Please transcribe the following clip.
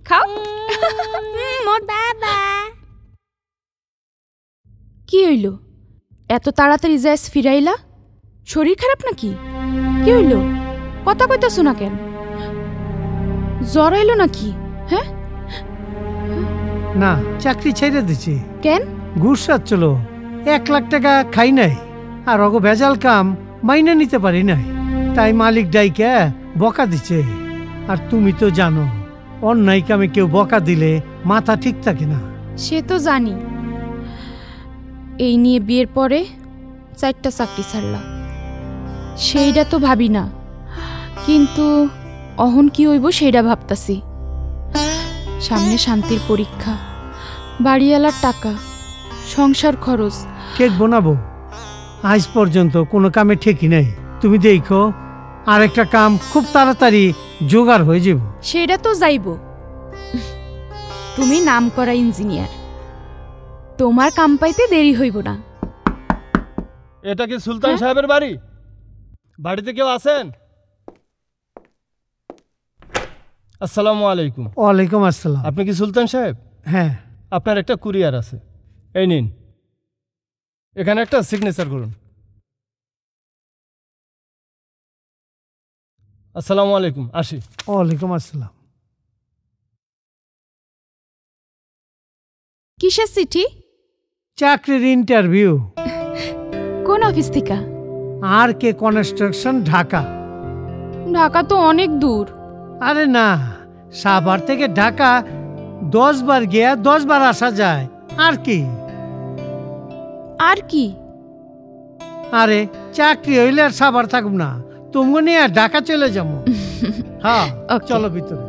খাও। বাবা কি হইল? এত তাড়াতাড়ি যাইস ফিরাইলা? শরীর খারাপ নাকি? কি হইল? কথা কইতাছ না কেন? জ্বর আইলো নাকি? হ্যাঁ না, চাকরি ছেড়ে দিছি। কেন? ঘুষ চলো, 1 লাখ টাকা খাই নাই, আর অগো ভেজাল কাম মাইনে নিতে পারি নাই, তাই মালিক ডাইকা বকা দিছে। আর তুমি তো জানো, অন্যায় কামে কেউ বকা দিলে মাথা ঠিক থাকে না। সে তো জানি। এই নিয়ে বিয়ের পরে 4টা চাকরি ছাড়লা, সেইটা তো ভাবি না, কিন্তু অহন কি হইব সেইটা ভাবতাছি। সামনে শান্তির পরীক্ষা, বাড়িওয়ালার টাকা, সংসার খরচ। কেক বানাবো, আজ পর্যন্ত কোনো কামে ঠিকই নাই। তুমি দেখো, আরেকটা কাম খুব তাড়াতাড়ি জোগাড় হয়ে যাব। সেটা তো যাইব। তুমি নাম করা ইঞ্জিনিয়ার, তোমার কাম পাইতে দেরি হইব না। এটা কি সুলতান সাহেবের বাড়ি? বাড়িতে কেউ আছেন? আসসালামু আলাইকুম। ওয়ালাইকুম আসসালাম। আপনি কি সুলতান সাহেব? হ্যাঁ। আপনার একটা কুরিয়ার আছে, এই নিন, এখানে একটা সিগনেচার করুন। আসসালামু আলাইকুম, আসি। ওয়ালাইকুম আসসালাম। কিসের চিঠি? চাকরির ইন্টারভিউ। কোন অফিস থেকে? আর কে কনস্ট্রাকশন, ঢাকা। ঢাকা তো অনেক দূর। আরে না, সাভার থেকে ঢাকা 10 বার গিয়া 10 বার আসা যায়। আর কি? আর কি? আরে চাকরি হইলে আর সাভার থাকুম না, তুমি নিয়ে ঢাকা চলে যাবো। হ্যাঁ, চলো ভিতরে।